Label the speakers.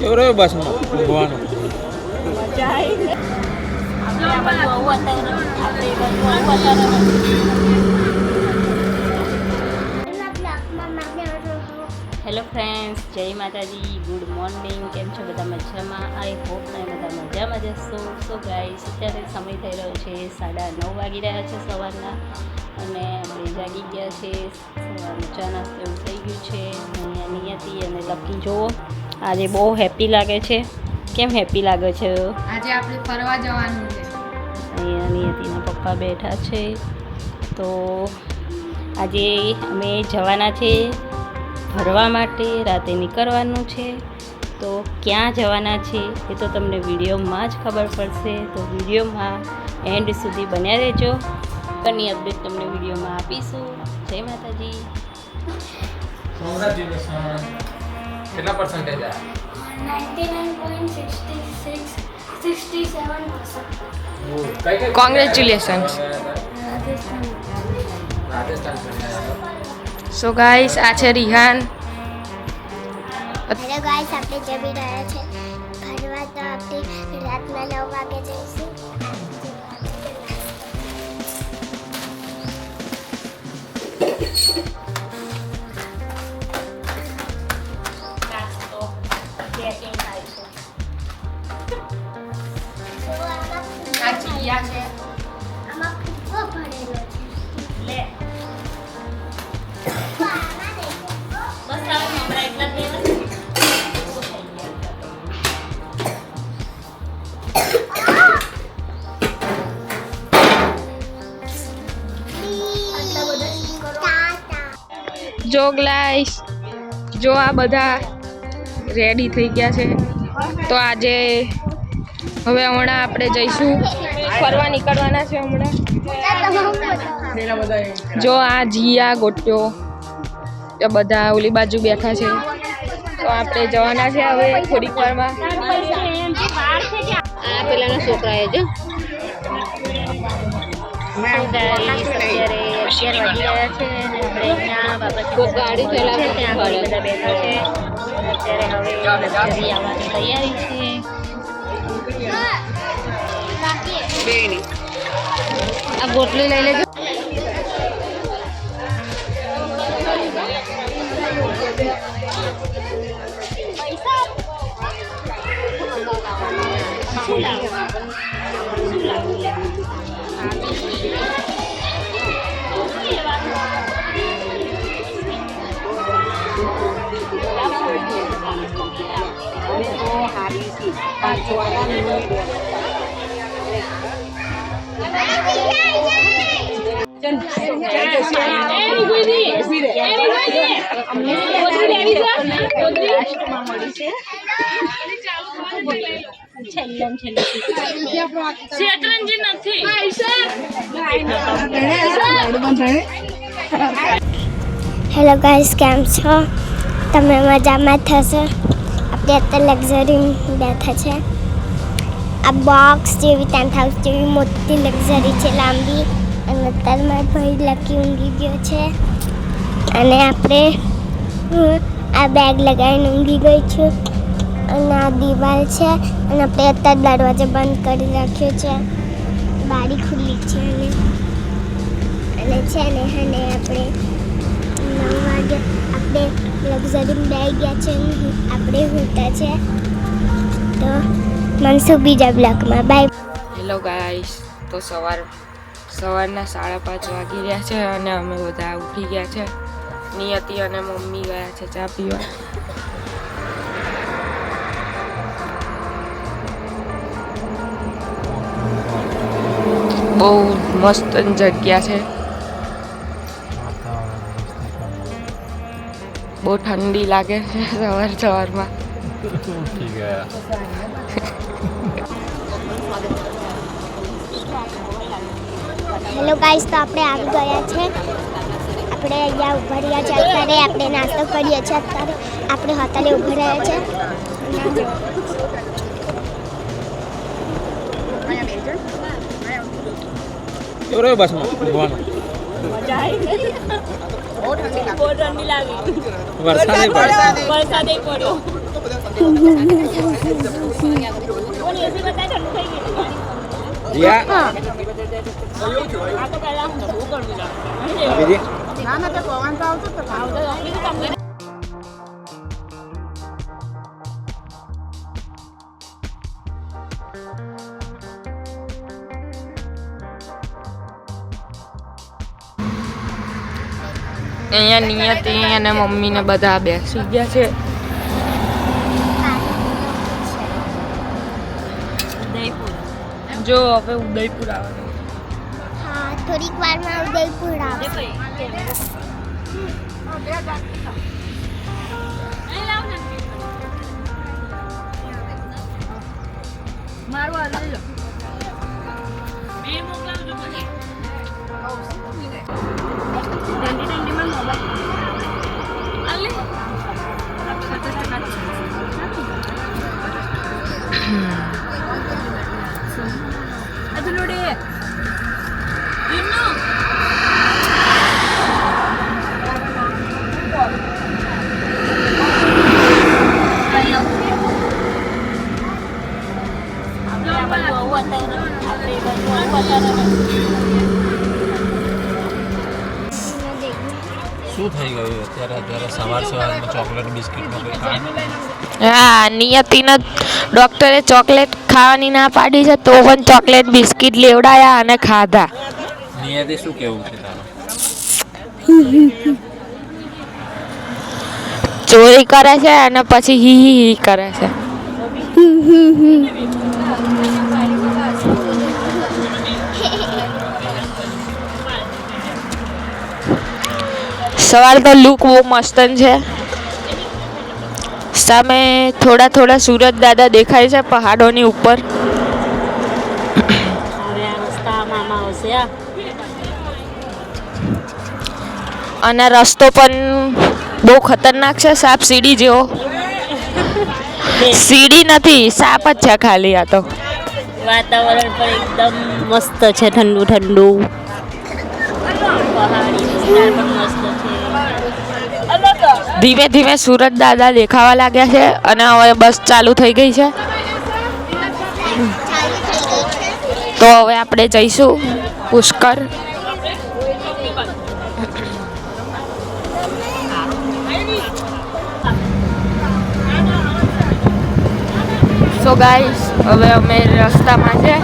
Speaker 1: કેવું રહ્યું બસમાં ઊંઘવાનું?
Speaker 2: મજા આવી. હેલો ફ્રેન્ડ્સ, જય માતાજી, ગુડ મોર્નિંગ. કેમ છો બધા? મજામાં? આઈ હોપ ને બધા મજામાં જશો. સો ગાઈસ, અત્યારે સમય થઈ રહ્યો છે 9:30 વાગી રહ્યા છે સવારના, અને આપણે જાગી ગયા છે. સવારનું ચા નાસ્તો એવું થઈ ગયું છે. અહીંયા નિયતિ અને લકી જુઓ, આજે બહુ હેપી લાગે છે. કેમ હેપી લાગે છે?
Speaker 3: આજે આપણે ફરવા જવાનું છે.
Speaker 2: અહીંયા નિયતિના પપ્પા બેઠા છે. તો આજે અમે જવાના છે ફરવા માટે. રાતે નીકળવાનું છે. તો ક્યાં જવાના છે એ તો તમને વિડીયોમાં જ ખબર પડશે. તો વિડીયોમાં એન્ડ સુધી બન્યા રહેજો. ઘણી અપડેટ તમને વિડીયોમાં આપીશું. જય માતાજી.
Speaker 1: કેટલા પર્સન્ટેજ આવ્યા?
Speaker 4: 99.67%.
Speaker 3: કોંગ્રેચ્યુલેશન્સ. સો ગાઈસ, આ છે રિહાન.
Speaker 4: હેલો ગાઈસ, આપણે જમી રહ્યા છે ફરવા. તો આપણે રાતના 9 વાગે જઈશું.
Speaker 3: આ ચિયા છે.
Speaker 4: આમાં ફૂગો ભરેલો છે.
Speaker 2: લે બસ હવે હમણાં એટલા જ
Speaker 3: જો ગ્લાઈસ, જો આ બધા રેડી થઈ ગયા છે. તો આજે હવે હમણાં આપણે જઈશું ફરવા, નીકળવાના છે હમણાં. જો આ જીયા ગોટ્યો એ બધા ઓલી બાજુ બેઠા છે. તો આપણે જવાના છે હવે થોડીક વારમાં.
Speaker 2: આ પેલાના છોકરા એ જો અત્યારે 11 વાગી રહ્યા છે. અને આપણે અહીંયા બાબા ગાડી ચલાવે છે, ત્યાં બધા બેઠા છે. અત્યારે હવે લક્ઝરી આવવાની તૈયારી છે. આ ગોટલી લઈ લેજો.
Speaker 4: હેલો ગાઈસ, કેમ છો તમે? મજામાં થશે. આપણે અત્યારે લક્ઝરી બેઠા છે. આ બોક્સ જેવી 10,000 જેવી મોટી લક્ઝરી છે, લાંબી. અને અત્યારે મારો ભાઈ લકી ઊંઘી ગયો છે. અને આપણે આ બેગ લગાવીને ઊંઘી ગઈ છું. અને આ દિવાલ છે. અને આપણે અત્યારે દરવાજો બંધ કરી રાખ્યો છે. બારી ખુલ્લી છે. અને છે ને અને આપણે 9 વાગે આપણે લક્ઝરીમાં બેસી ગયા છે. આપણે હોતા છે. તો મળશું બીજા બ્લોગમાં. બાય.
Speaker 3: હેલો ગાઈસ, તો સવારના 5:30 વાગી રહ્યા છે અને અમે બધા ઉઠી ગયા છે. નિયતિ અને મમ્મી ગયા છે ચા પીવા. બહુ મસ્ત જગ્યા છે. બહુ ઠંડી લાગે છે સવારમાં.
Speaker 4: હેલો ગાઈસ, તો આપણે આવી ગયા છે. આપણે અહીંયા ઊભા રહ્યા છે. અત્યારે આપણે નાસ્તો કરીએ છીએ. અત્યારે આપણે હોટલે ઊભા રહ્યા છે.
Speaker 1: કેવું રહ્યું બસમાં ઊંઘવાનું?
Speaker 2: મજા આવી. બહુ ઠંડી લાગી.
Speaker 1: વરસાદ
Speaker 2: પડ્યો.
Speaker 1: રિયા વિધિ
Speaker 3: અહીંયા નિયતિ અને મમ્મીને બધા બેસી ગયા છે. જો હવે ઉદયપુર આવવાનું.
Speaker 4: હા થોડીક વારમાં ઉદયપુર આવશે.
Speaker 1: શું થઈ ગયું અત્યારે સવારમાં ચોકલેટ બિસ્કિટનો કોઈ કામ?
Speaker 3: હા, નિયતિને ડૉક્ટરે ચોકલેટ ખાવાની ના પાડી છે તો પણ ચોકલેટ બિસ્કિટ લેવડાયા અને ખાધા.
Speaker 1: નિયતિ શું કેવું છે તારું?
Speaker 3: ચોરી કરે છે અને પછી હી હી હી કરે છે. સવાર તો લુક બહુ મસ્ત છે. સામે થોડા થોડા સુરત દાદા દેખાય છે પહાડોની ઉપર. અને રસ્તો પણ બહુ ખતરનાક છે, સાપ સીડી જેવો. સીડી નથી, સાપ જ છે ખાલી. આ તો
Speaker 2: વાતાવરણ પણ એકદમ મસ્ત છે, ઠંડુ ઠંડુ. પહાડી વિસ્તાર પણ મસ્ત છે.
Speaker 3: ધીમે ધીમે સુરત દાદા દેખાવા લાગ્યા છે અને હવે બસ ચાલુ થઈ ગઈ છે. તો હવે આપણે જઈશું પુષ્કર. સો ગાઈસ, હવે અમે રસ્તામાં છે.